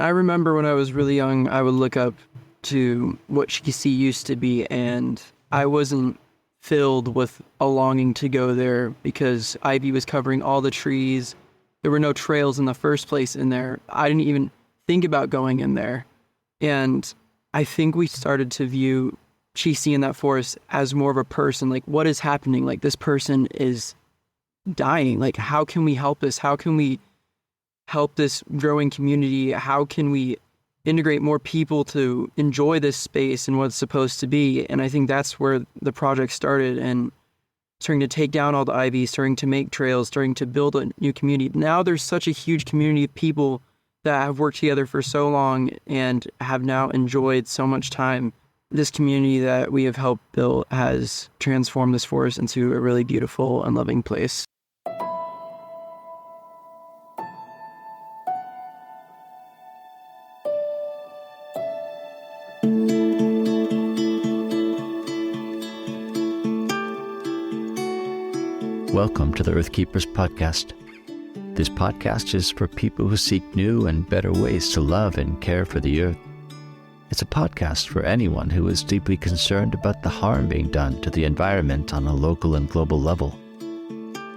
I remember when I was really young, I would look up to what Cheasty used to be, and I wasn't filled with a longing to go there because ivy was covering all the trees. There were no trails in the first place in there. I didn't even think about going in there. And I think we started to view Cheasty in that forest as more of a person. Like, what is happening? Like, this person is dying. Like, how can we help this? How can we help this growing community? How can we integrate more people to enjoy this space and what it's supposed to be? And I think that's where the project started, and starting to take down all the ivy, starting to make trails, starting to build a new community. Now there's such a huge community of people that have worked together for so long and have now enjoyed so much time. This community that we have helped build has transformed this forest into a really beautiful and loving place. Welcome to the Earthkeepers podcast. This podcast is for people who seek new and better ways to love and care for the earth. It's a podcast for anyone who is deeply concerned about the harm being done to the environment on a local and global level.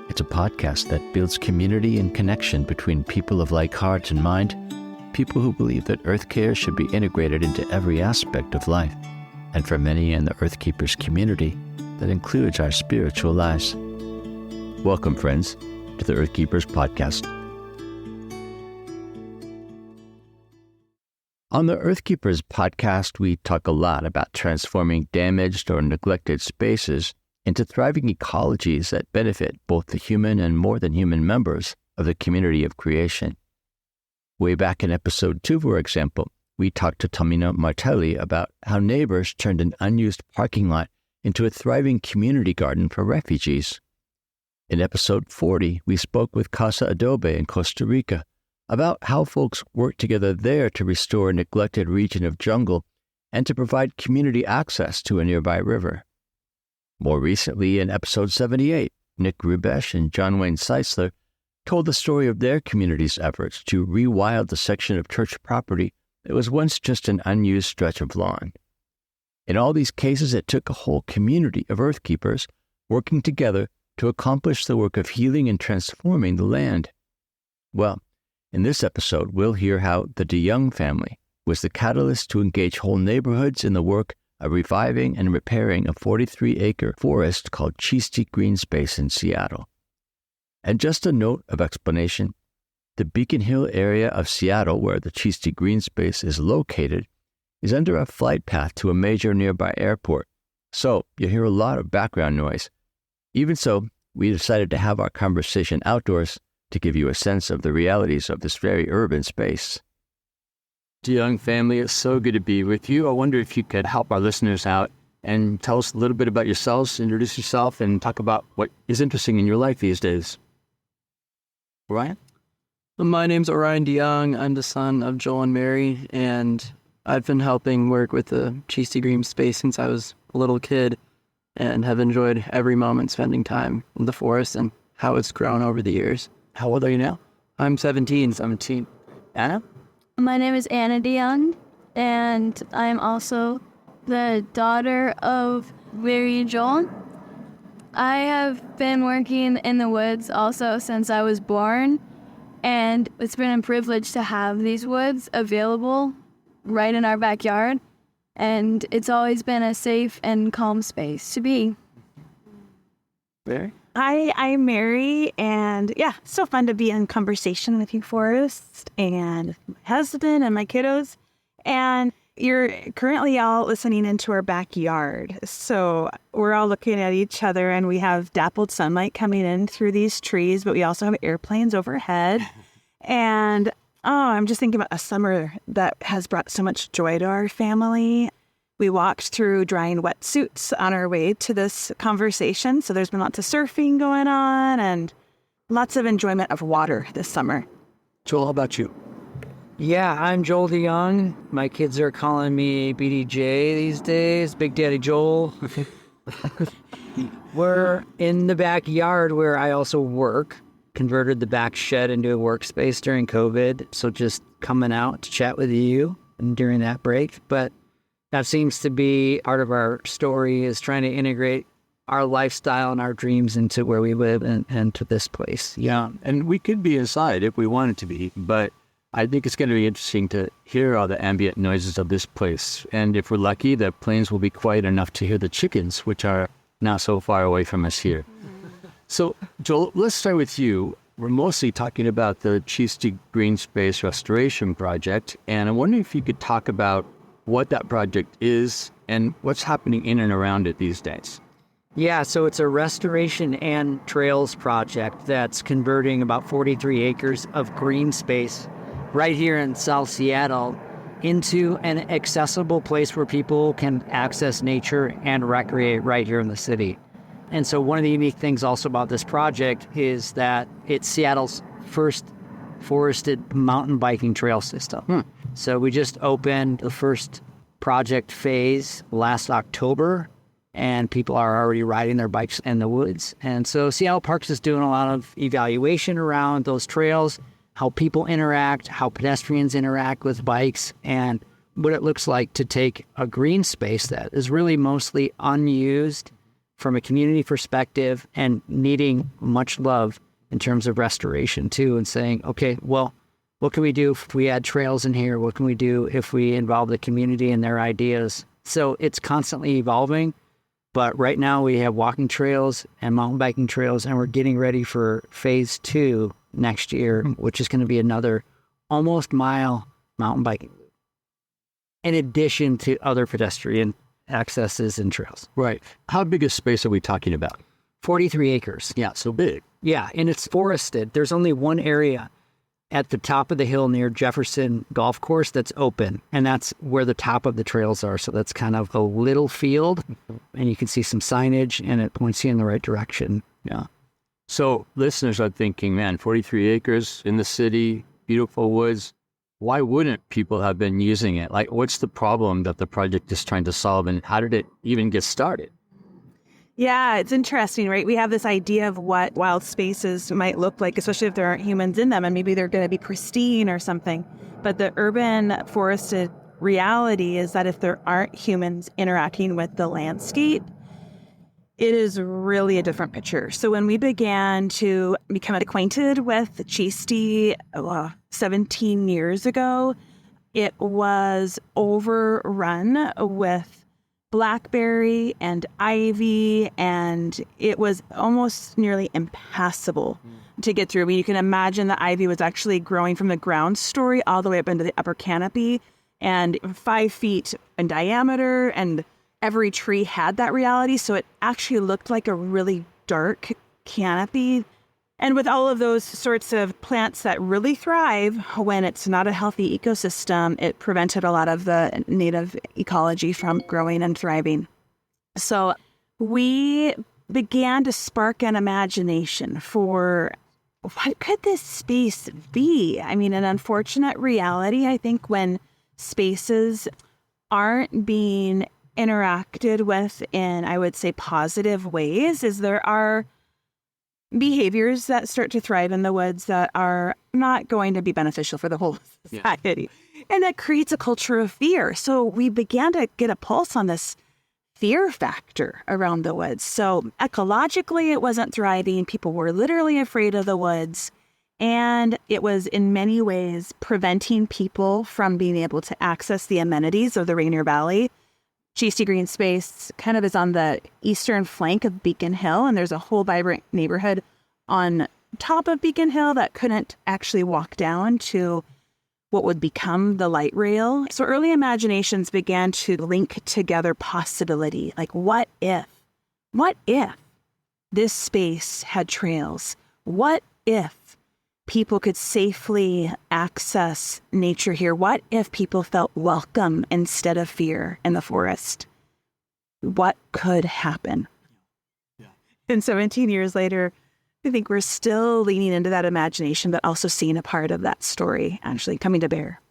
It's a podcast that builds community and connection between people of like heart and mind, people who believe that earth care should be integrated into every aspect of life, and for many in the Earthkeepers community, that includes our spiritual lives. Welcome, friends, to the Earthkeepers podcast. On the Earthkeepers podcast, we talk a lot about transforming damaged or neglected spaces into thriving ecologies that benefit both the human and more than human members of the community of creation. Way back in episode 2, for example, we talked to Tahmina Martelly about how neighbors turned an unused parking lot into a thriving community garden for refugees. In episode 40, we spoke with Casa Adobe in Costa Rica about how folks work together there to restore a neglected region of jungle and to provide community access to a nearby river. More recently, in episode 78, Nick Rubesh and John Wayne Seitzler told the story of their community's efforts to rewild the section of church property that was once just an unused stretch of lawn. In all these cases, it took a whole community of Earthkeepers working together to accomplish the work of healing and transforming the land. Well, in this episode, we'll hear how the DeJong family was the catalyst to engage whole neighborhoods in the work of reviving and repairing a 43-acre forest called Cheasty Green Space in Seattle. And just a note of explanation, the Beacon Hill area of Seattle, where the Cheasty Green Space is located, is under a flight path to a major nearby airport, so you'll hear a lot of background noise. Even so, we decided to have our conversation outdoors to give you a sense of the realities of this very urban space. DeJong family, it's so good to be with you. I wonder if you could help our listeners out and tell us a little bit about yourselves, introduce yourself, and talk about what is interesting in your life these days. Orion? My name's Orion DeJong. I'm the son of Joel and Mary, and I've been helping work with the Cheasty Green Space since I was a little kid, and have enjoyed every moment spending time in the forest and how it's grown over the years. How old are you now? I'm 17. 17. Anna? My name is Anna DeJong, and I'm also the daughter of Mary and Joel. I have been working in the woods also since I was born, and it's been a privilege to have these woods available right in our backyard. And it's always been a safe and calm space to be. Mary? Hi, I'm Mary, and so fun to be in conversation with you, Forrest, and my husband and my kiddos. And you're currently all listening into our backyard. So we're all looking at each other, and we have dappled sunlight coming in through these trees, but we also have airplanes overhead. And I'm just thinking about a summer that has brought so much joy to our family. We walked through drying wetsuits on our way to this conversation. So there's been lots of surfing going on and lots of enjoyment of water this summer. Joel, how about you? Yeah, I'm Joel DeJong. My kids are calling me BDJ these days, Big Daddy Joel. We're in the backyard where I also work. converted the back shed into a workspace during COVID. So just coming out to chat with you during that break. But that seems to be part of our story, is trying to integrate our lifestyle and our dreams into where we live and to this place. Yeah, and we could be inside if we wanted to be, but I think it's going to be interesting to hear all the ambient noises of this place. And if we're lucky, the plains will be quiet enough to hear the chickens, which are not so far away from us here. So, Joel, let's start with you. We're mostly talking about the Cheasty Green Space restoration project, and I'm wondering if you could talk about what that project is and what's happening in and around it these days. Yeah, so it's a restoration and trails project that's converting about 43 acres of green space right here in South Seattle into an accessible place where people can access nature and recreate right here in the city. And so one of the unique things also about this project is that it's Seattle's first forested mountain biking trail system. So we just opened the first project phase last October, and people are already riding their bikes in the woods. And so Seattle Parks is doing a lot of evaluation around those trails, how people interact, how pedestrians interact with bikes, and what it looks like to take a green space that is really mostly unused from a community perspective and needing much love in terms of restoration too, and saying, okay, well, what can we do if we add trails in here? What can we do if we involve the community and their ideas? So it's constantly evolving. But right now we have walking trails and mountain biking trails, and we're getting ready for phase 2 next year, which is going to be another almost mile mountain biking loop, in addition to other pedestrian accesses and trails. Right. How big a space are we talking about? 43 acres. Yeah, so big. Yeah, and it's forested. There's only one area at the top of the hill near Jefferson Golf Course that's open, and that's where the top of the trails are. So that's kind of a little field, and you can see some signage, and it points you in the right direction. Yeah. So listeners are thinking, man, 43 acres in the city, beautiful woods. Why wouldn't people have been using it? Like, what's the problem that the project is trying to solve, and how did it even get started? Yeah, it's interesting, right? We have this idea of what wild spaces might look like, especially if there aren't humans in them, and maybe they're going to be pristine or something. But the urban forested reality is that if there aren't humans interacting with the landscape, it is really a different picture. So when we began to become acquainted with Cheasty 17 years ago, it was overrun with blackberry and ivy, and it was almost nearly impassable to get through. I mean, you can imagine the ivy was actually growing from the ground story all the way up into the upper canopy, and 5 feet in diameter, and every tree had that reality. So it actually looked like a really dark canopy. And with all of those sorts of plants that really thrive when it's not a healthy ecosystem, it prevented a lot of the native ecology from growing and thriving. So we began to spark an imagination for what could this space be? I mean, an unfortunate reality, I think, when spaces aren't being interacted with in, I would say, positive ways, is there are behaviors that start to thrive in the woods that are not going to be beneficial for the whole society. Yeah. And that creates a culture of fear. So we began to get a pulse on this fear factor around the woods. So ecologically, it wasn't thriving. People were literally afraid of the woods. And it was in many ways preventing people from being able to access the amenities of the Rainier Valley. Cheasty Green Space kind of is on the eastern flank of Beacon Hill, and there's a whole vibrant neighborhood on top of Beacon Hill that couldn't actually walk down to what would become the light rail. So early imaginations began to link together possibility, like what if this space had trails? What if people could safely access nature here? What if people felt welcome instead of fear in the forest? What could happen? Yeah. And 17 years later, I think we're still leaning into that imagination, but also seeing a part of that story actually coming to bear.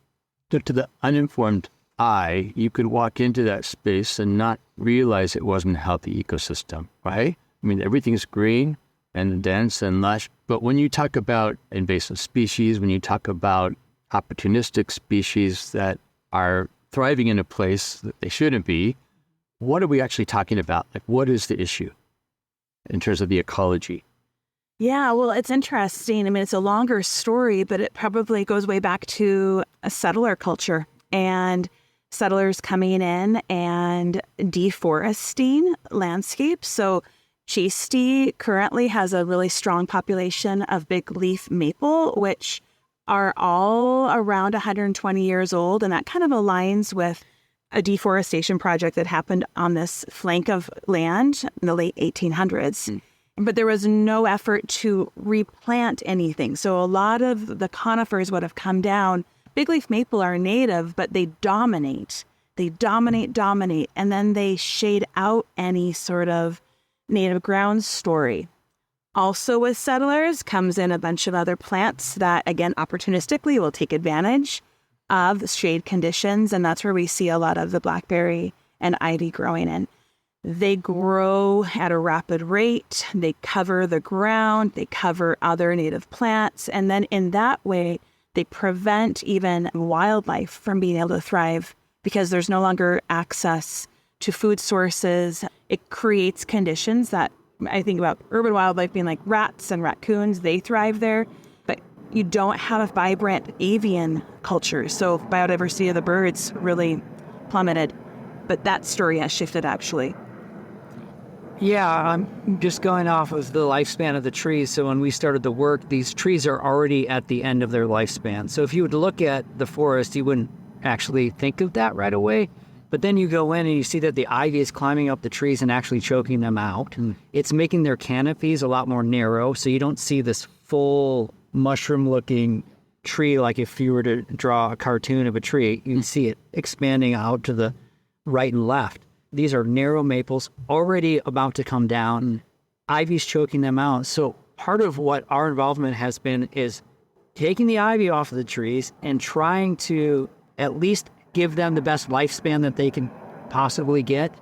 So to the uninformed eye, you could walk into that space and not realize it wasn't a healthy ecosystem, right? I mean, everything's green, and dense and lush. But when you talk about invasive species, when you talk about opportunistic species that are thriving in a place that they shouldn't be, what are we actually talking about? Like, what is the issue in terms of the ecology? Yeah, well, it's interesting. I mean, it's a longer story, but it probably goes way back to a settler culture and settlers coming in and deforesting landscapes. So Cheasty currently has a really strong population of big leaf maple, which are all around 120 years old. And that kind of aligns with a deforestation project that happened on this flank of land in the late 1800s. But there was no effort to replant anything. So a lot of the conifers would have come down. Big leaf maple are native, but they dominate. They dominate, and then they shade out any sort of native ground story. Also with settlers comes in a bunch of other plants that, again, opportunistically will take advantage of shade conditions, and that's where we see a lot of the blackberry and ivy growing in. They grow at a rapid rate. They cover the ground. They cover other native plants. And then in that way, they prevent even wildlife from being able to thrive because there's no longer access to food sources. It creates conditions that I think about urban wildlife being like rats and raccoons. They thrive there. But you don't have a vibrant avian culture. So biodiversity of the birds really plummeted. But that story has shifted, actually. Yeah, I'm just going off of the lifespan of the trees. So when we started the work, these trees are already at the end of their lifespan. So if you would look at the forest, you wouldn't actually think of that right away. But then you go in and you see that the ivy is climbing up the trees and actually choking them out. It's making their canopies a lot more narrow. So you don't see this full mushroom-looking tree like if you were to draw a cartoon of a tree. You can see it expanding out to the right and left. These are narrow maples already about to come down. Ivy's choking them out. So part of what our involvement has been is taking the ivy off of the trees and trying to at least give them the best lifespan that they can possibly get,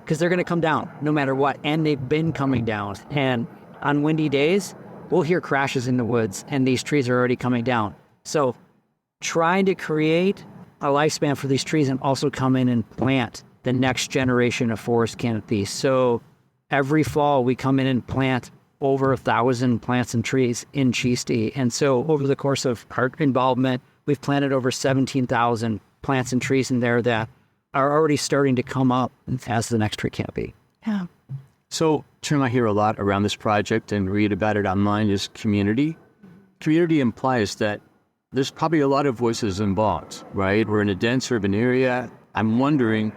because they're going to come down no matter what. And they've been coming down. And on windy days, we'll hear crashes in the woods and these trees are already coming down. So trying to create a lifespan for these trees and also come in and plant the next generation of forest canopies. So every fall we come in and plant over 1,000 plants and trees in Cheasty. And so over the course of our involvement, we've planted over 17,000 plants and trees in there that are already starting to come up as the next tree canopy. Yeah. So, term I hear a lot around this project and read about it online is community. Community implies that there's probably a lot of voices involved, right? We're in a dense urban area. I'm wondering,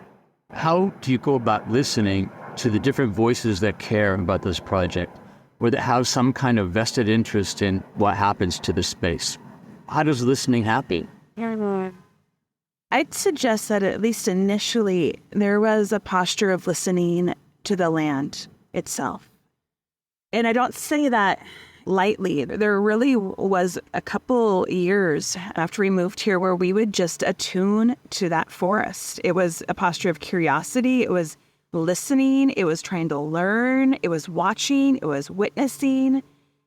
how do you go about listening to the different voices that care about this project or that have some kind of vested interest in what happens to the space? How does listening happen? I'd suggest that at least initially there was a posture of listening to the land itself. And I don't say that lightly. There really was a couple years after we moved here where we would just attune to that forest. It was a posture of curiosity. It was listening. It was trying to learn. It was watching. It was witnessing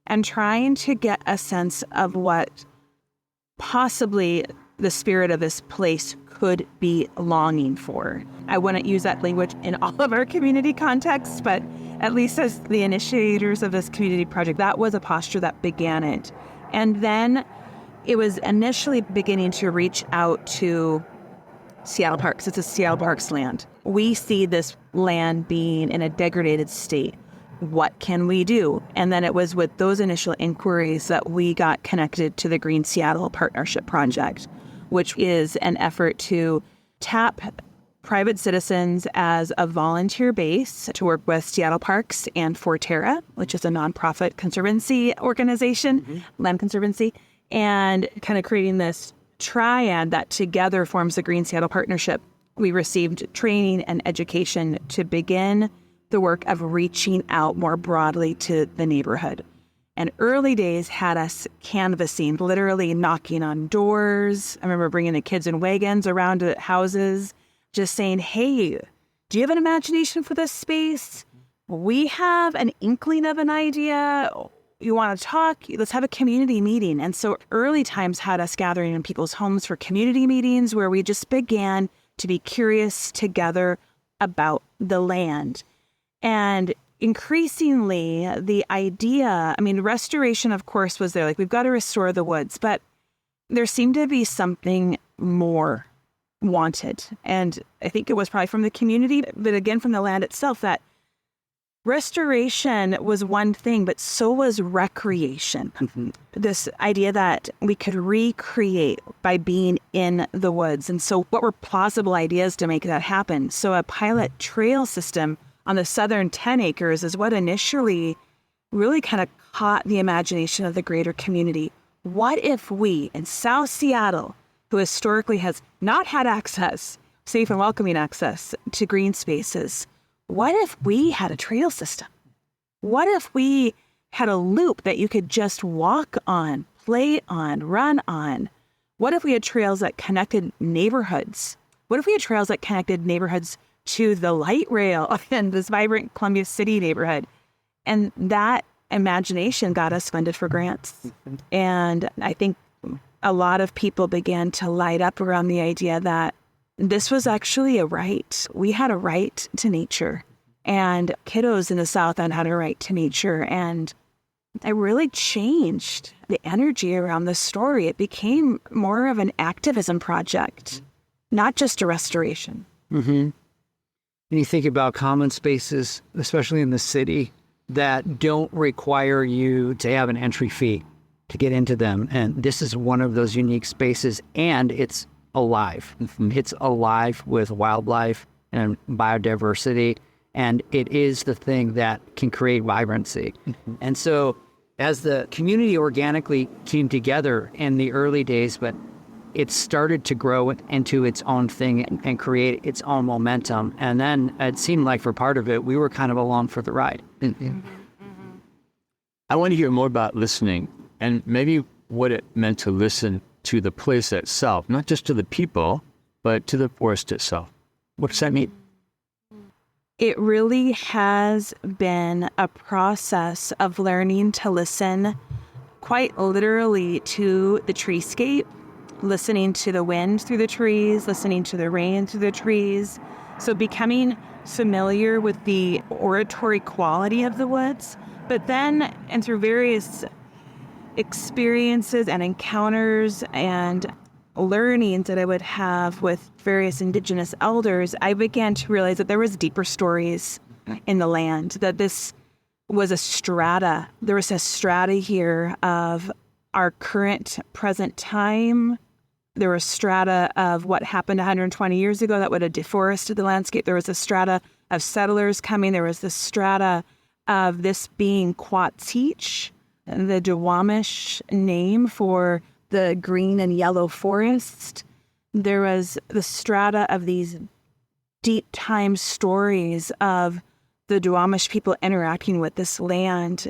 and trying to get a sense of what possibly the spirit of this place could be longing for. I wouldn't use that language in all of our community contexts, but at least as the initiators of this community project, that was a posture that began it. And then it was initially beginning to reach out to Seattle Parks. It's a Seattle Parks land. We see this land being in a degraded state. What can we do? And then it was with those initial inquiries that we got connected to the Green Seattle Partnership Project, which is an effort to tap private citizens as a volunteer base to work with Seattle Parks and Forterra, which is a nonprofit conservancy organization, land conservancy, and kind of creating this triad that together forms the Green Seattle Partnership. We received training and education to begin the work of reaching out more broadly to the neighborhood. And early days had us canvassing, literally knocking on doors. I remember bringing the kids in wagons around to houses, just saying, hey, do you have an imagination for this space? we have an inkling of an idea. You want to talk? Let's have a community meeting. And so early times had us gathering in people's homes for community meetings where we just began to be curious together about the land. And increasingly, the idea, restoration, of course, was there. Like, we've got to restore the woods, but there seemed to be something more wanted. And I think it was probably from the community, but again, from the land itself, that restoration was one thing, but so was recreation. Mm-hmm. This idea that we could recreate by being in the woods. And so what were plausible ideas to make that happen? So a pilot trail system on the southern 10 acres is what initially really kind of caught the imagination of the greater community. What if we, in South Seattle, who historically has not had access, safe and welcoming access to green spaces, what if we had a trail system? What if we had a loop that you could just walk on, play on, run on? What if we had trails that connected neighborhoods? What if we had trails that connected neighborhoods to the light rail and this vibrant Columbia City neighborhood? And that imagination got us funded for grants. And I think a lot of people began to light up around the idea that this was actually a right. We had a right to nature, and kiddos in the South End had a right to nature. And it really changed the energy around the story. It became more of an activism project, not just a restoration. Mm-hmm. And you think about common spaces, especially in the city, that don't require you to have an entry fee to get into them. And this is one of those unique spaces, and it's alive. It's alive with wildlife and biodiversity, and it is the thing that can create vibrancy. And so as the community organically came together in the early days, but it started to grow into its own thing and create its own momentum. And then it seemed like for part of it, we were kind of along for the ride. I want to hear more about listening and maybe what it meant to listen to the place itself, not just to the people, but to the forest itself. What does that mean? It really has been a process of learning to listen quite literally to the treescape, listening to the wind through the trees, listening to the rain through the trees. So becoming familiar with the oratory quality of the woods, but then, and through various experiences and encounters and learnings that I would have with various Indigenous elders, I began to realize that there was deeper stories in the land, that this was a strata. There was a strata here of our current present time. There was strata of what happened 120 years ago that would have deforested the landscape. There was a strata of settlers coming. There was the strata of this being Quatseach, the Duwamish name for the green and yellow forest. There was the strata of these deep time stories of the Duwamish people interacting with this land,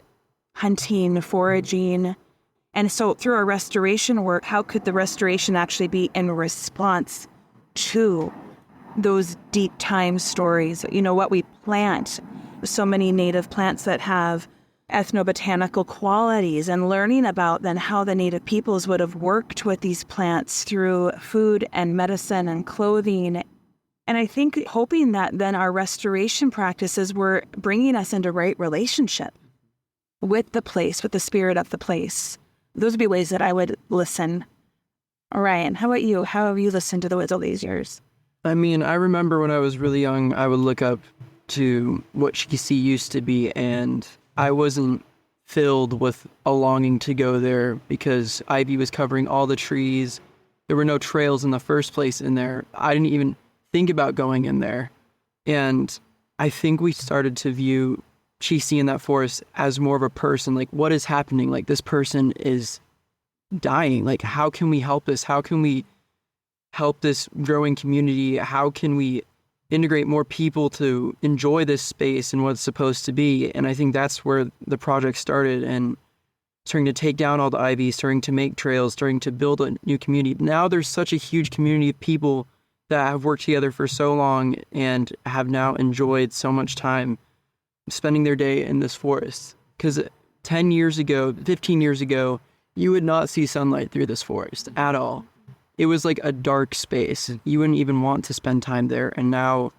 hunting, foraging. And so through our restoration work, how could the restoration actually be in response to those deep time stories? You know, what we plant, so many native plants that have ethnobotanical qualities, and learning about then how the native peoples would have worked with these plants through food and medicine and clothing. And I think hoping that then our restoration practices were bringing us into right relationship with the place, with the spirit of the place. Those would be ways that I would listen. Ryan, how about you? How have you listened to the woods all these years? I remember when I was really young, I would look up to what Cheasty used to be, and I wasn't filled with a longing to go there because ivy was covering all the trees. There were no trails in the first place in there. I didn't even think about going in there. And I think we started to view Cheasty in that forest as more of a person. Like, what is happening? Like, this person is dying. Like, how can we help this? How can we help this growing community? How can we integrate more people to enjoy this space and what it's supposed to be? And I think that's where the project started, and starting to take down all the ivy, starting to make trails, starting to build a new community. Now there's such a huge community of people that have worked together for so long and have now enjoyed so much time spending their day in this forest. Because 10 years ago, 15 years ago, you would not see sunlight through this forest at all. It was like a dark space. You wouldn't even want to spend time there. And now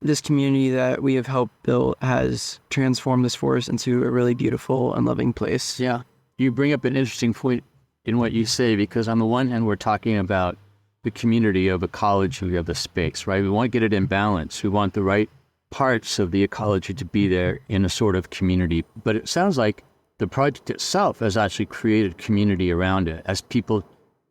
this community that we have helped build has transformed this forest into a really beautiful and loving place. Yeah. You bring up an interesting point in what you say, because on the one hand, we're talking about the community of ecology of the space, right? We want to get it in balance. We want the right parts of the ecology to be there in a sort of community. But it sounds like the project itself has actually created community around it as people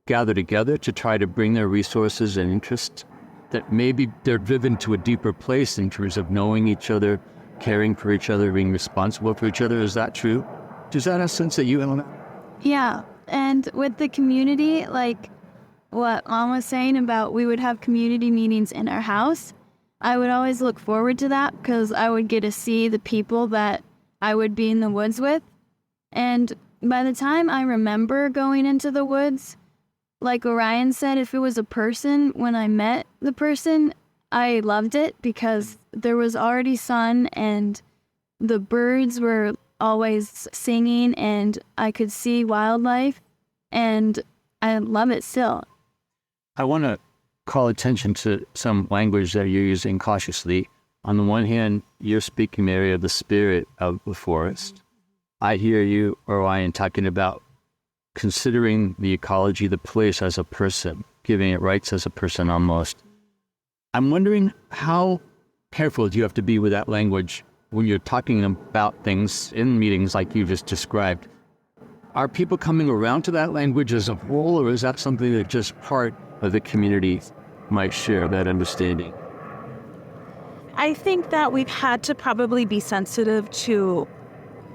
gather together to try to bring their resources and interests, that maybe they're driven to a deeper place in terms of knowing each other, caring for each other, being responsible for each other. Is that true? Does that have a sense that you have? Yeah, and with the community, like what Mom was saying about we would have community meetings in our house, I would always look forward to that because I would get to see the people that I would be in the woods with. And by the time I remember going into the woods, like Orion said, if it was a person, when I met the person, I loved it because there was already sun and the birds were always singing and I could see wildlife and I love it still. I want to call attention to some language that you're using cautiously. On the one hand, you're speaking, Mary, of the spirit of the forest. I hear you, Orion, talking about considering the ecology, the place as a person, giving it rights as a person almost. I'm wondering how careful do you have to be with that language when you're talking about things in meetings like you just described? Are people coming around to that language as a whole, or is that something that just part of the community might share that understanding? I think that we've had to probably be sensitive to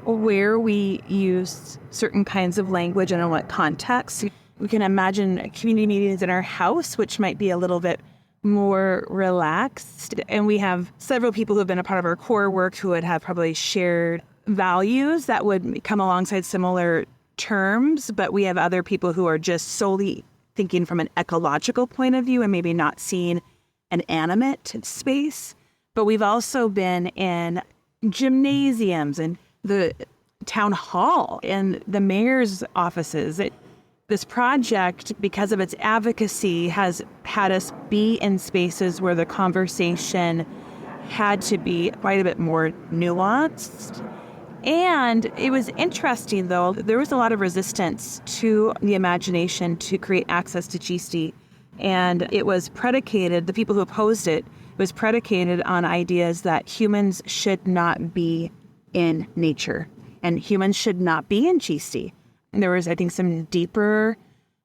where we use certain kinds of language and in what context. We can imagine community meetings in our house, which might be a little bit more relaxed. And we have several people who have been a part of our core work who would have probably shared values that would come alongside similar terms. But we have other people who are just solely thinking from an ecological point of view and maybe not seeing an animate space. But we've also been in gymnasiums and the town hall and the mayor's offices. This project, because of its advocacy, has had us be in spaces where the conversation had to be quite a bit more nuanced. And it was interesting, though, there was a lot of resistance to the imagination to create access to Cheasty. And it was predicated, the people who opposed it, was predicated on ideas that humans should not be in nature and humans should not be in Cheasty. And there was, I think, some deeper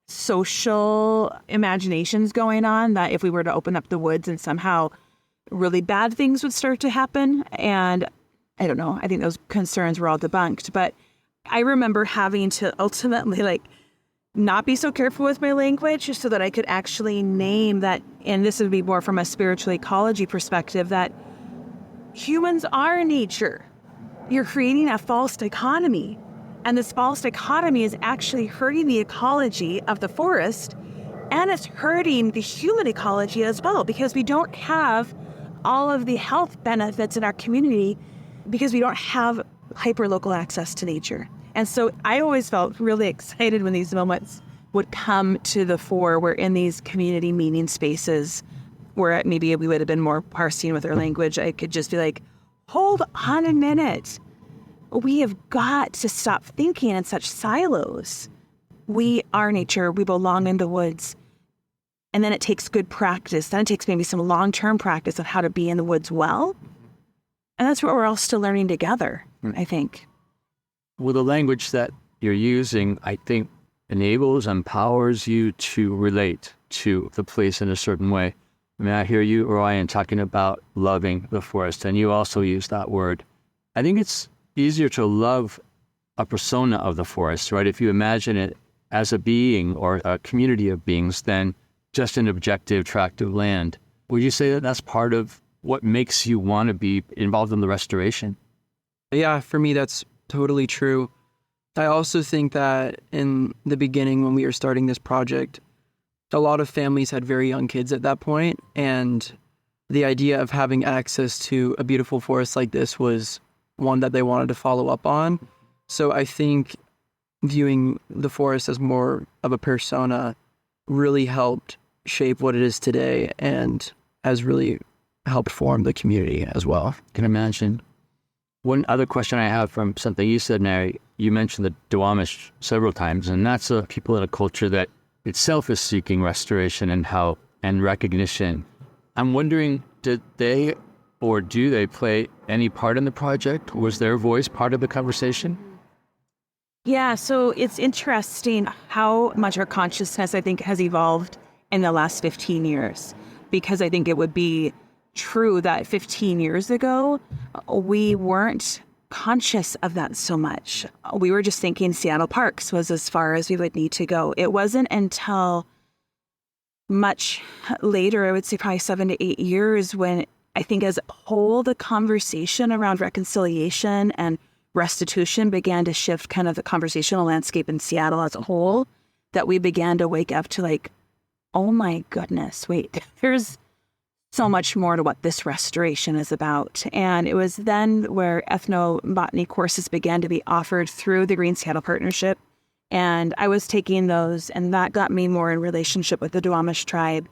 social imaginations going on that if we were to open up the woods and somehow really bad things would start to happen. And I don't know, I think those concerns were all debunked. But I remember having to ultimately not be so careful with my language so that I could actually name that, and this would be more from a spiritual ecology perspective, that humans are nature. You're creating a false dichotomy. And this false dichotomy is actually hurting the ecology of the forest, and it's hurting the human ecology as well, because we don't have all of the health benefits in our community because we don't have hyper-local access to nature. And so I always felt really excited when these moments would come to the fore. We're in these community meeting spaces where maybe we would have been more parsing with our language. I could just be like, hold on a minute. We have got to stop thinking in such silos. We are nature. We belong in the woods. And then it takes good practice. Then it takes maybe some long-term practice of how to be in the woods well. And that's what we're all still learning together, I think. Well, the language that you're using, I think, enables, empowers you to relate to the place in a certain way. I mean, I hear you, Orion, talking about loving the forest, and you also use that word. I think it's easier to love a persona of the forest, right? If you imagine it as a being or a community of beings than just an objective tract of land. Would you say that that's part of what makes you want to be involved in the restoration? Yeah, for me, that's totally true. I also think that in the beginning when we were starting this project, a lot of families had very young kids at that point, and the idea of having access to a beautiful forest like this was one that they wanted to follow up on. So I think viewing the forest as more of a persona really helped shape what it is today and has really helped form the community as well. Can imagine. One other question I have from something you said, Mary, you mentioned the Duwamish several times, and that's a people in a culture that itself is seeking restoration and recognition. I'm wondering, did they or do they play any part in the project? Was their voice part of the conversation? Yeah, so it's interesting how much our consciousness, I think, has evolved in the last 15 years. Because I think it would be true that 15 years ago, we weren't conscious of that so much. We were just thinking Seattle Parks was as far as we would need to go. It wasn't until much later, I would say probably 7 to 8 years, when I think as a whole, the conversation around reconciliation and restitution began to shift kind of the conversational landscape in Seattle as a whole, that we began to wake up to like, oh my goodness, wait, there's so much more to what this restoration is about. And it was then where ethnobotany courses began to be offered through the Green Seattle Partnership. And I was taking those, and that got me more in relationship with the Duwamish tribe.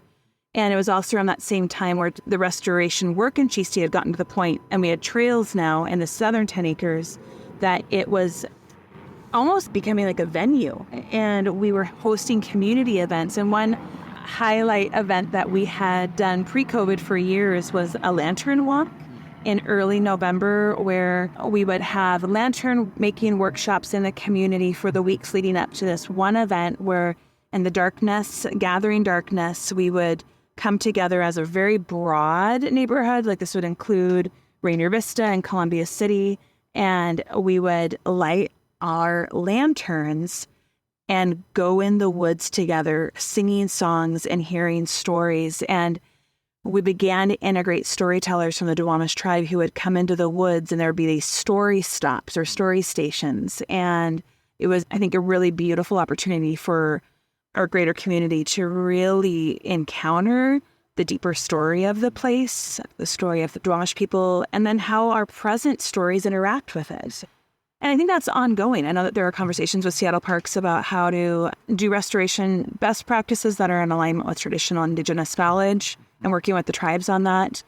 And it was also around that same time where the restoration work in Cheasty had gotten to the point, and we had trails now in the southern 10 acres, that it was almost becoming like a venue. And we were hosting community events. And one highlight event that we had done pre-COVID for years was a lantern walk in early November, where we would have lantern making workshops in the community for the weeks leading up to this one event, where in the darkness, gathering darkness, we would come together as a very broad neighborhood. Like this would include Rainier Vista and Columbia City. And we would light our lanterns and go in the woods together, singing songs and hearing stories. And we began to integrate storytellers from the Duwamish tribe who would come into the woods, and there would be these story stops or story stations. And it was, I think, a really beautiful opportunity for our greater community to really encounter the deeper story of the place, the story of the Duwamish people, and then how our present stories interact with it. And I think that's ongoing. I know that there are conversations with Seattle Parks about how to do restoration best practices that are in alignment with traditional Indigenous knowledge and working with the tribes on that.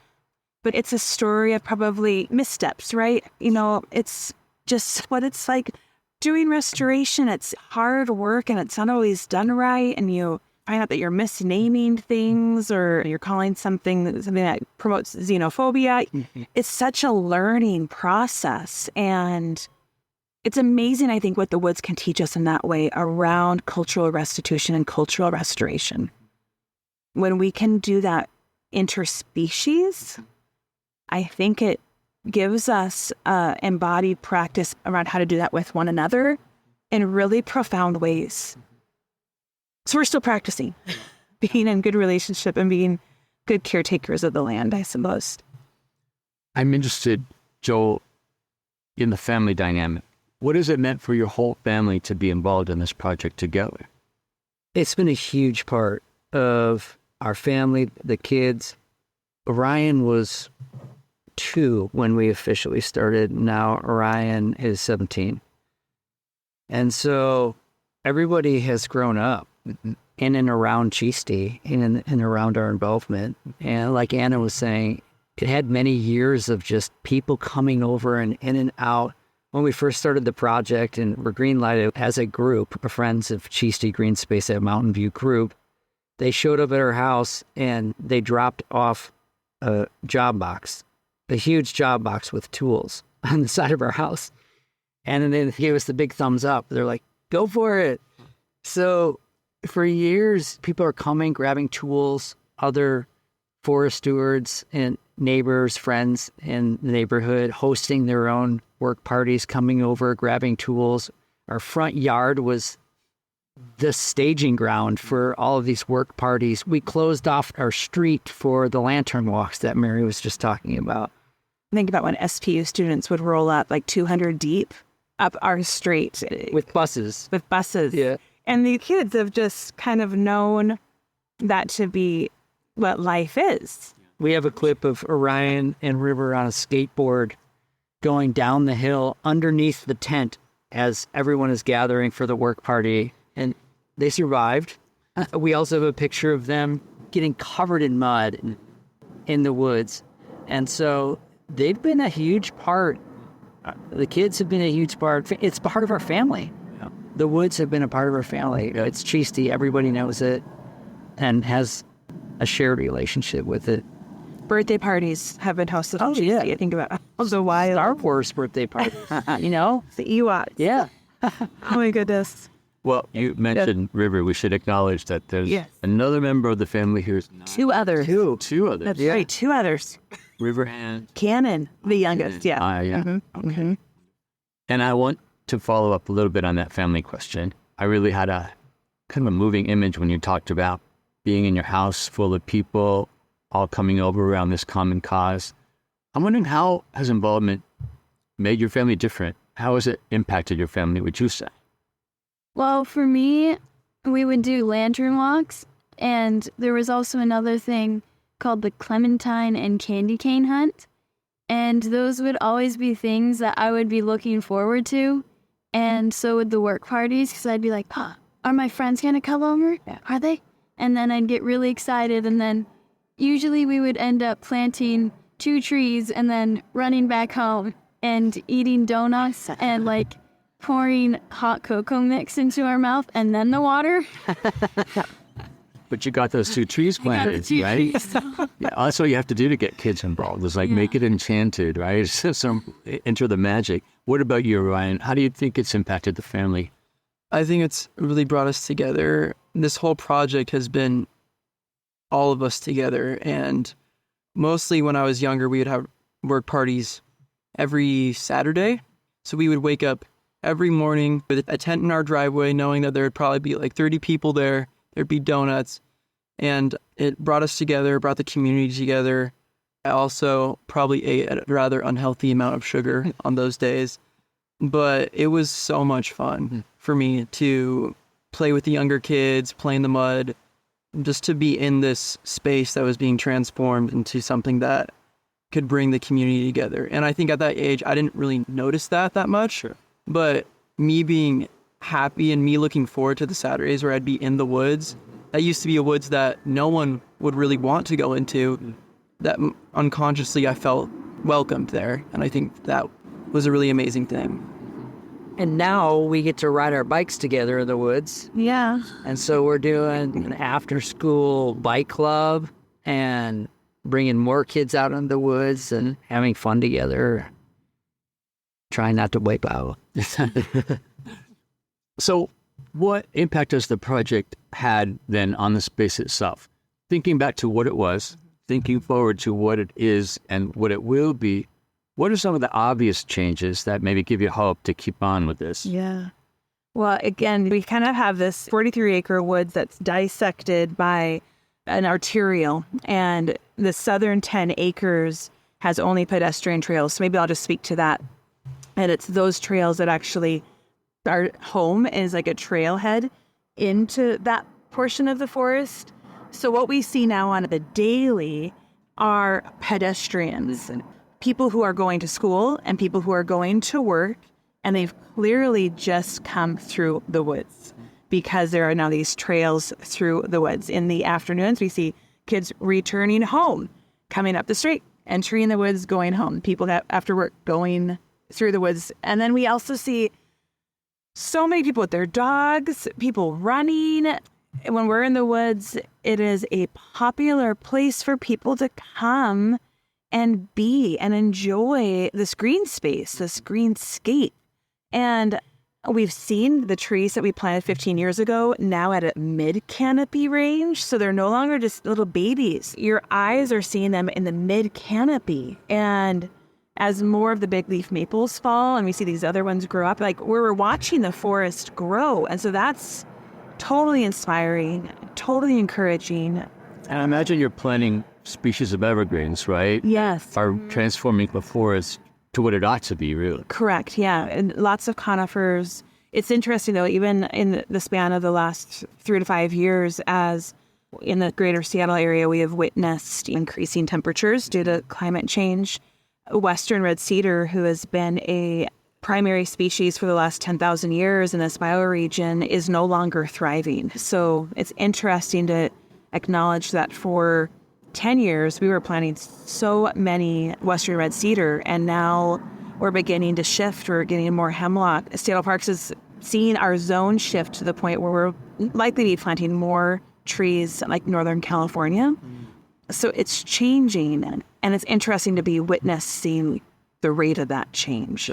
But it's a story of probably missteps, right? You know, it's just what it's like doing restoration. It's hard work and it's not always done right. And you find out that you're misnaming things, or you're calling something that promotes xenophobia. It's such a learning process. And it's amazing, I think, what the woods can teach us in that way around cultural restitution and cultural restoration. When we can do that interspecies, I think it gives us embodied practice around how to do that with one another in really profound ways. So we're still practicing being in good relationship and being good caretakers of the land, I suppose. I'm interested, Joel, in the family dynamic. What has it meant for your whole family to be involved in this project together? It's been a huge part of our family, the kids. Orion was 2 when we officially started. Now Orion is 17. And so everybody has grown up in and around Cheasty, in and around our involvement. And like Anna was saying, it had many years of just people coming over and in and out. When we first started the project and were greenlighted as a group of friends of Cheasty Green Space, a Mountain View group, they showed up at our house and they dropped off a job box, a huge job box with tools on the side of our house. And then they gave us the big thumbs up. They're like, go for it. So for years, people are coming, grabbing tools, other forest stewards and neighbors, friends in the neighborhood, hosting their own work parties, coming over, grabbing tools. Our front yard was the staging ground for all of these work parties. We closed off our street for the lantern walks that Mary was just talking about. Think about when SPU students would roll up like 200 deep up our street. With buses. With buses. Yeah. And the kids have just kind of known that to be what life is. We have a clip of Orion and River on a skateboard going down the hill underneath the tent as everyone is gathering for the work party. And they survived. We also have a picture of them getting covered in mud in the woods. And so they've been a huge part. The kids have been a huge part. It's part of our family. The woods have been a part of our family. It's Cheasty. Everybody knows it and has a shared relationship with it. Birthday parties have been hosted. Oh, yeah. I think about the wild. Star Wars birthday parties, you know? The Ewoks. Yeah. Oh, my goodness. Well, you mentioned River. We should acknowledge that there's another member of the family here. Two others. Two others. That's right. Two others. River and Cannon, the youngest. Yeah. yeah. Mm-hmm. Okay. And I want to follow up a little bit on that family question. I really had a kind of a moving image when you talked about being in your house full of people all coming over around this common cause. I'm wondering, how has involvement made your family different? How has it impacted your family, would you say? Well, for me, we would do lantern walks, and there was also another thing called the clementine and candy cane hunt. And those would always be things that I would be looking forward to. And so would the work parties, because I'd be like, are my friends going to come over? Yeah. Are they? And then I'd get really excited. And then usually we would end up planting 2 trees and then running back home and eating donuts and like pouring hot cocoa mix into our mouth and then the water. But you got those 2 trees planted, right? Yeah, that's what you have to do to get kids involved. Is like make it enchanted, right? So enter the magic. What about you, Ryan? How do you think it's impacted the family? I think it's really brought us together. This whole project has been all of us together. And mostly when I was younger, we would have work parties every Saturday. So we would wake up every morning with a tent in our driveway, knowing that there would probably be like 30 people there. There'd be donuts. And it brought us together, brought the community together. I also probably ate a rather unhealthy amount of sugar on those days. But it was so much fun for me to play with the younger kids, play in the mud, just to be in this space that was being transformed into something that could bring the community together. And I think at that age, I didn't really notice that much. Sure. But me being happy and me looking forward to the Saturdays where I'd be in the woods, that used to be a woods that no one would really want to go into, that unconsciously I felt welcomed there. And I think that was a really amazing thing. And now we get to ride our bikes together in the woods. Yeah. And so we're doing an after-school bike club and bringing more kids out in the woods and having fun together. Trying not to wipe out. So what impact has the project had then on the space itself? Thinking back to what it was, thinking forward to what it is and what it will be, what are some of the obvious changes that maybe give you hope to keep on with this? Yeah. Well, again, we kind of have this 43-acre woods that's dissected by an arterial, and the southern 10 acres has only pedestrian trails. So maybe I'll just speak to that. And it's those trails that actually, our home is like a trailhead into that portion of the forest. So what we see now on the daily are pedestrians, people who are going to school and people who are going to work, and they've clearly just come through the woods because there are now these trails through the woods. In the afternoons, we see kids returning home, coming up the street, entering the woods, going home, people that after work going through the woods. And then we also see so many people with their dogs, people running. When we're in the woods, it is a popular place for people to come and be and enjoy this green space, this greenscape. And we've seen the trees that we planted 15 years ago now at a mid-canopy range. So they're no longer just little babies. Your eyes are seeing them in the mid-canopy. And as more of the big leaf maples fall and we see these other ones grow up, like we're watching the forest grow. And so that's totally inspiring, totally encouraging. And I imagine you're planting species of evergreens, right? Yes. Are transforming the forest to what it ought to be, really. Correct, yeah. And lots of conifers. It's interesting, though, even in the span of the last 3 to 5 years, as in the greater Seattle area, we have witnessed increasing temperatures due to climate change. Western red cedar, who has been a primary species for the last 10,000 years in this bioregion, is no longer thriving. So it's interesting to acknowledge that for 10 years, we were planting so many Western red cedar, and now we're beginning to shift. We're getting more hemlock. Statewide Parks is seeing our zone shift to the point where we're likely to be planting more trees like Northern California. So it's changing, and it's interesting to be witnessing the rate of that change.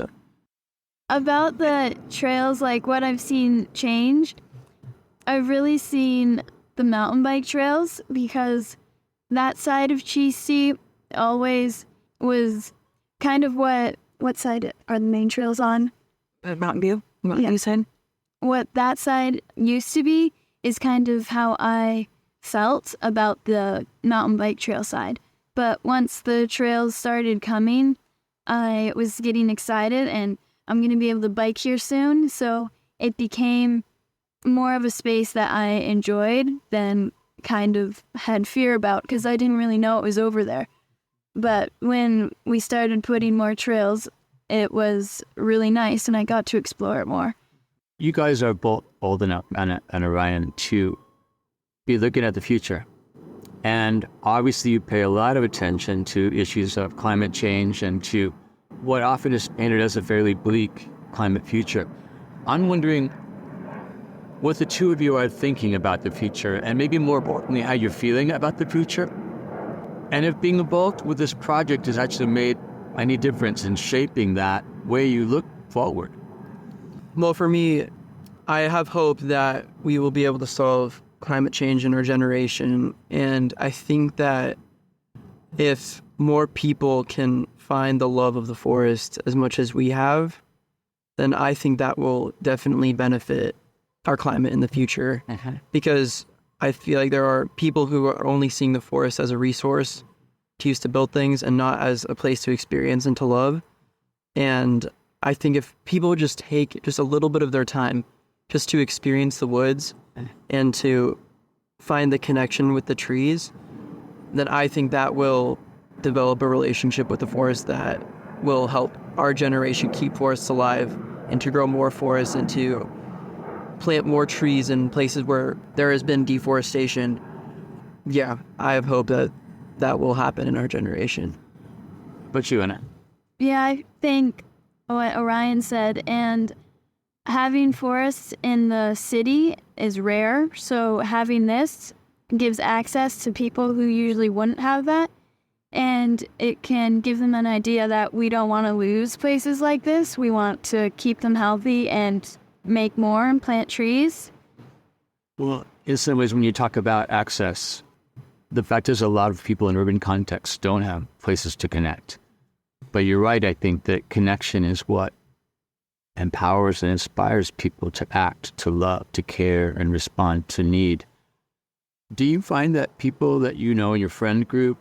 About the trails, like what I've seen change, I've really seen the mountain bike trails, because that side of Cheasty always was kind of what side are the main trails on? Mountain View? Mountain View side? What that side used to be is kind of how I felt about the mountain bike trail side. But once the trails started coming, I was getting excited, and I'm going to be able to bike here soon. So it became more of a space that I enjoyed than kind of had fear about, because I didn't really know it was over there. But when we started putting more trails, it was really nice, and I got to explore it more. You guys are both old enough, Anna and Orion, to be looking at the future. And obviously you pay a lot of attention to issues of climate change and to what often is painted as a fairly bleak climate future. I'm wondering what the two of you are thinking about the future, and maybe more importantly, how you're feeling about the future. And if being involved with this project has actually made any difference in shaping that way you look forward. Well, for me, I have hope that we will be able to solve climate change in our generation. And I think that if more people can find the love of the forest as much as we have, then I think that will definitely benefit our climate in the future. Because I feel like there are people who are only seeing the forest as a resource to use to build things and not as a place to experience and to love. And I think if people would just take just a little bit of their time just to experience the woods and to find the connection with the trees, then I think that will develop a relationship with the forest that will help our generation keep forests alive and to grow more forests and to plant more trees in places where there has been deforestation. Yeah, I have hope that that will happen in our generation. But you, Anna? Yeah, I think what Orion said, and having forests in the city is rare, so having this gives access to people who usually wouldn't have that, and it can give them an idea that we don't want to lose places like this. We want to keep them healthy and make more and plant trees. Well, in some ways, when you talk about access, the fact is a lot of people in urban contexts don't have places to connect. But you're right, I think that connection is what empowers and inspires people to act, to love, to care, and respond to need. Do you find that people that you know in your friend group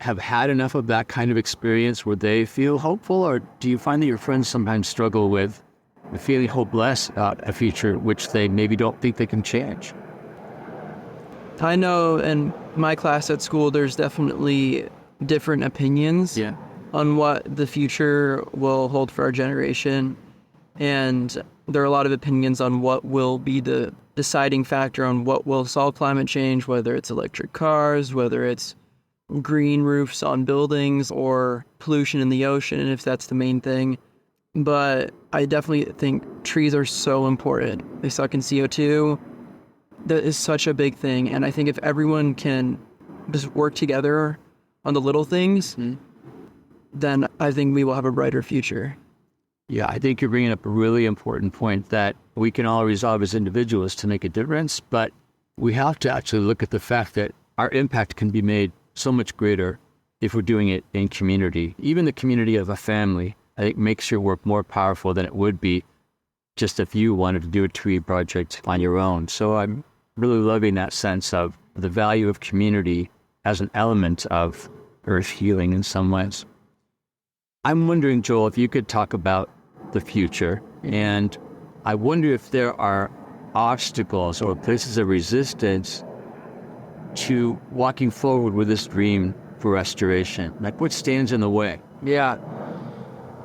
have had enough of that kind of experience where they feel hopeful, or do you find that your friends sometimes struggle with feeling hopeless about a future which they maybe don't think they can change? I know in my class at school, there's definitely different opinions on what the future will hold for our generation. And there are a lot of opinions on what will be the deciding factor on what will solve climate change, whether it's electric cars, whether it's green roofs on buildings or pollution in the ocean, if that's the main thing. But I definitely think trees are so important. They suck in CO2. That is such a big thing. And I think if everyone can just work together on the little things, then I think we will have a brighter future. Yeah, I think you're bringing up a really important point that we can all resolve as individuals to make a difference, but we have to actually look at the fact that our impact can be made so much greater if we're doing it in community. Even the community of a family, I think, makes your work more powerful than it would be just if you wanted to do a tree project on your own. So I'm really loving that sense of the value of community as an element of earth healing in some ways. I'm wondering, Joel, if you could talk about the future, and I wonder if there are obstacles or places of resistance to walking forward with this dream for restoration. Like, what stands in the way? Yeah.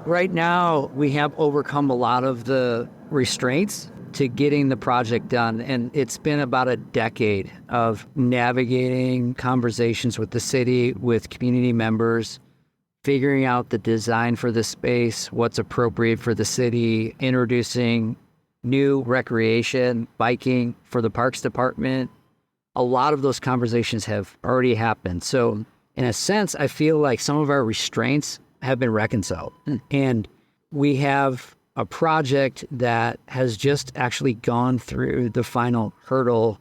Right now, we have overcome a lot of the restraints to getting the project done. And it's been about a decade of navigating conversations with the city, with community members, figuring out the design for the space, what's appropriate for the city, introducing new recreation, biking for the Parks Department. A lot of those conversations have already happened. So in a sense, I feel like some of our restraints have been reconciled. And we have a project that has just actually gone through the final hurdle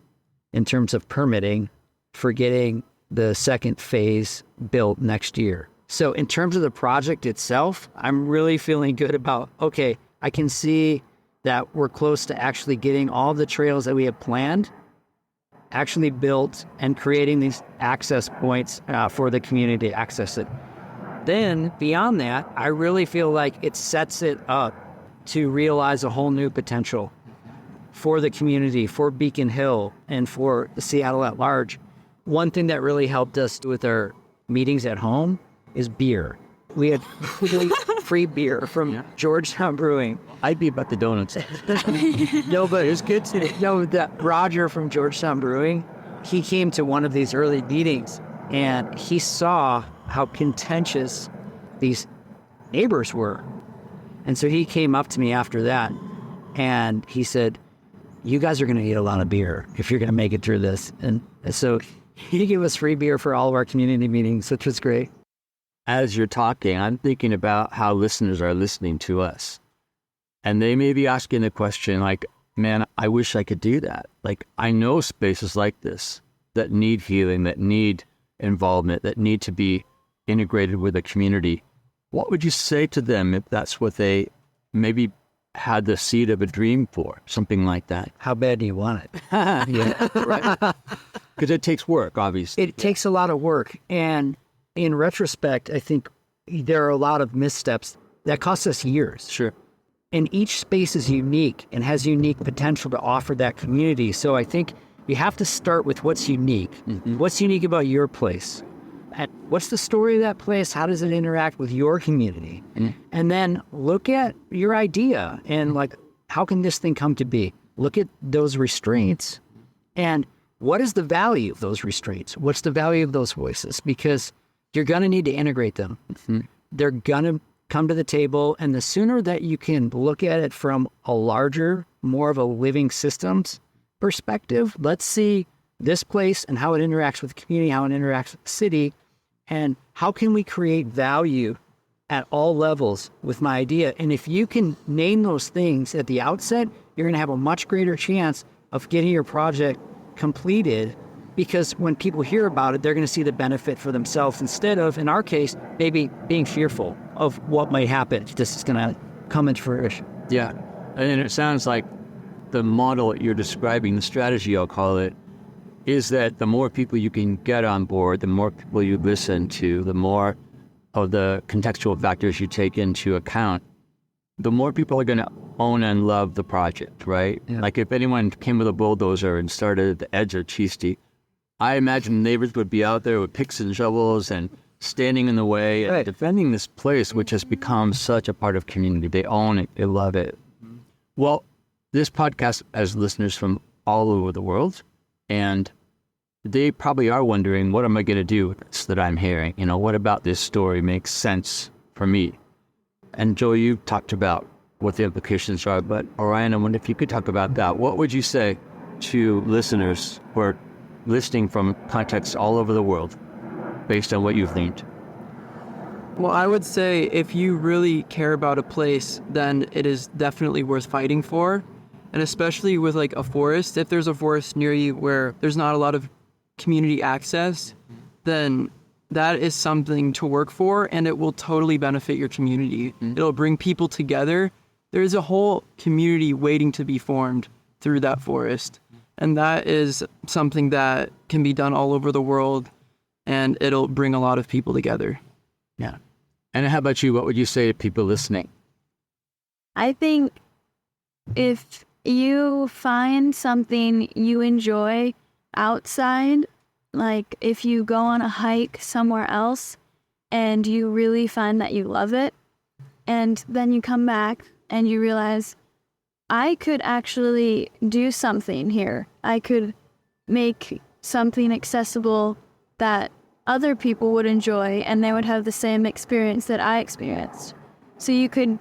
in terms of permitting for getting the second phase built next year. So in terms of the project itself, I'm really feeling good about, okay, I can see that we're close to actually getting all the trails that we have planned actually built and creating these access points for the community to access it. Then beyond that, I really feel like it sets it up to realize a whole new potential for the community, for Beacon Hill, and for Seattle at large. One thing that really helped us with our meetings at home is beer. We had free beer from Georgetown Brewing. I'd be about the donuts. No, but it was good to know that Roger from Georgetown Brewing, he came to one of these early meetings and he saw how contentious these neighbors were. And so he came up to me after that and he said, you guys are going to need a lot of beer if you're going to make it through this. And so he gave us free beer for all of our community meetings, which was great. As you're talking, I'm thinking about how listeners are listening to us. And they may be asking the question like, man, I wish I could do that. Like, I know spaces like this that need healing, that need involvement, that need to be integrated with a community. What would you say to them if that's what they maybe had the seed of a dream for, something like that? How bad do you want it? Yeah, right. Because it takes work, obviously. It takes a lot of work. And in retrospect, I think there are a lot of missteps that cost us years. Sure. And each space is unique and has unique potential to offer that community. So I think you have to start with what's unique. Mm-hmm. What's unique about your place? And what's the story of that place? How does it interact with your community? Mm-hmm. And then look at your idea and like, how can this thing come to be? Look at those restraints and what is the value of those restraints? What's the value of those voices? Because you're going to need to integrate them. Mm-hmm. They're going to come to the table. And the sooner that you can look at it from a larger, more of a living systems perspective, let's see this place and how it interacts with the community, how it interacts with the city, and how can we create value at all levels with my idea. And if you can name those things at the outset, you're going to have a much greater chance of getting your project completed, because when people hear about it, they're going to see the benefit for themselves instead of, in our case, maybe being fearful of what might happen if this is going to come into fruition. Yeah. And it sounds like the model you're describing, the strategy, I'll call it, is that the more people you can get on board, the more people you listen to, the more of the contextual factors you take into account, the more people are going to own and love the project, right? Yeah. Like if anyone came with a bulldozer and started at the edge of Cheasty, I imagine neighbors would be out there with picks and shovels and standing in the way and defending this place, which has become such a part of community. They own it. They love it. Mm-hmm. Well, this podcast has listeners from all over the world, and they probably are wondering, what am I going to do with this that I'm hearing? You know, what about this story makes sense for me? And Joe, you talked about what the implications are, but Orion, I wonder if you could talk about that. What would you say to listeners who are listening from contexts all over the world based on what you've learned? Well, I would say if you really care about a place, then it is definitely worth fighting for. And especially with like a forest, if there's a forest near you where there's not a lot of community access, then that is something to work for, and it will totally benefit your community. Mm-hmm. It'll bring people together. There's a whole community waiting to be formed through that forest. And that is something that can be done all over the world, and it'll bring a lot of people together. Yeah. And how about you? What would you say to people listening? I think if you find something you enjoy outside, like if you go on a hike somewhere else and you really find that you love it. And then you come back and you realize, I could actually do something here. I could make something accessible that other people would enjoy, and they would have the same experience that I experienced. So you could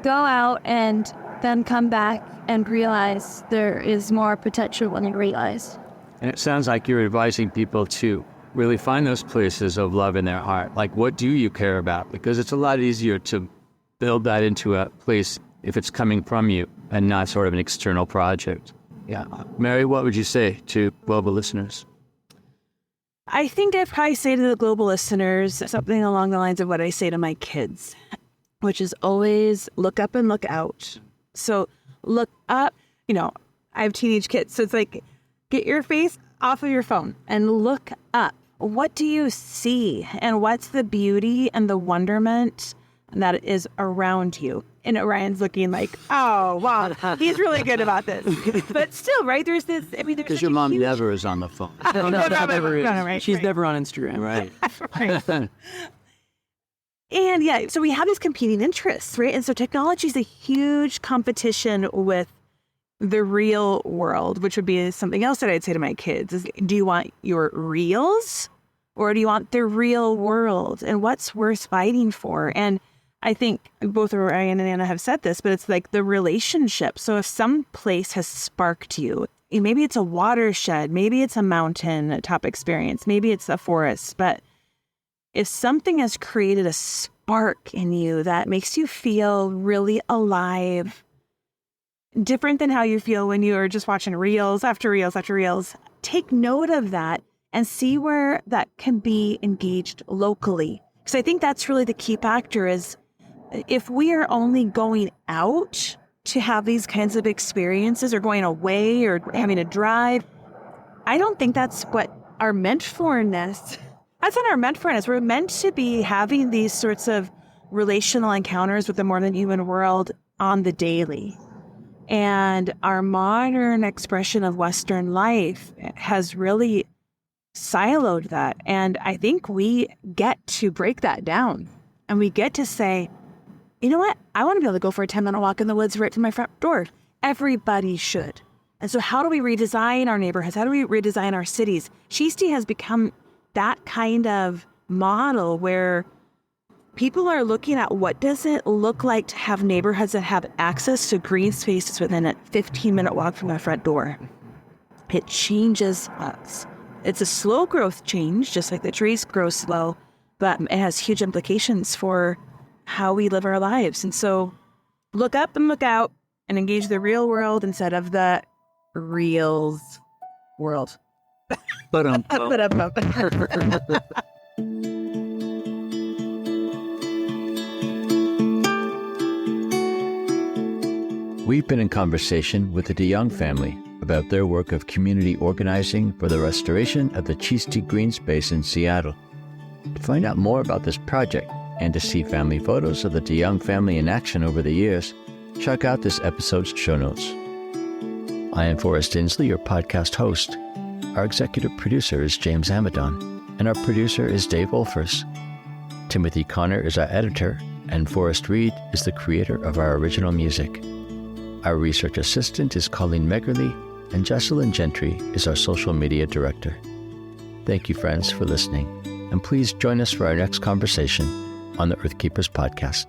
go out and then come back and realize there is more potential when you realize. And it sounds like you're advising people to really find those places of love in their heart. Like, what do you care about? Because it's a lot easier to build that into a place if it's coming from you and not sort of an external project. Yeah. Mary, what would you say to global listeners? I think I'd probably say to the global listeners something along the lines of what I say to my kids, which is always look up and look out. So look up, I have teenage kids. So it's like, get your face off of your phone and look up. What do you see? And what's the beauty and the wonderment that is around you? And Orion's looking like, oh, wow, he's really good about this. But still, right, there's this, Because your mom never is on the phone. She's never on Instagram. Right. Right. And yeah, so we have these competing interests, right? And so technology is a huge competition with the real world, which would be something else that I'd say to my kids is, do you want your reels or do you want the real world? And what's worth fighting for? And I think both Ryan and Anna have said this, but it's like the relationship. So if some place has sparked you, maybe it's a watershed, maybe it's a mountain top experience, maybe it's a forest, but if something has created a spark in you that makes you feel really alive, different than how you feel when you are just watching reels after reels after reels, take note of that and see where that can be engaged locally. Because I think that's really the key factor is if we are only going out to have these kinds of experiences or going away or having a drive, I don't think that's what our meant forness. That's not our meant forness. We're meant to be having these sorts of relational encounters with the more than human world on the daily. And our modern expression of Western life has really siloed that. And I think we get to break that down and we get to say, you know what? I want to be able to go for a 10-minute walk in the woods right from my front door. Everybody should. And so how do we redesign our neighborhoods? How do we redesign our cities? Cheasty has become that kind of model where people are looking at what does it look like to have neighborhoods that have access to green spaces within a 15-minute walk from my front door. It changes us. It's a slow growth change, just like the trees grow slow, but it has huge implications for how we live our lives. And so look up and look out and engage the real world instead of the reels world. We've been in conversation with the DeJong family about their work of community organizing for the restoration of the Cheasty Green Space in Seattle. To find out more about this project and to see family photos of the DeJong family in action over the years, check out this episode's show notes. I am Forrest Inslee, your podcast host. Our executive producer is James Amadon, and our producer is Dave Wolfers. Timothy Connor is our editor, and Forrest Reed is the creator of our original music. Our research assistant is Colleen Meggerly, and Jesselyn Gentry is our social media director. Thank you, friends, for listening, and please join us for our next conversation on the Earthkeepers podcast.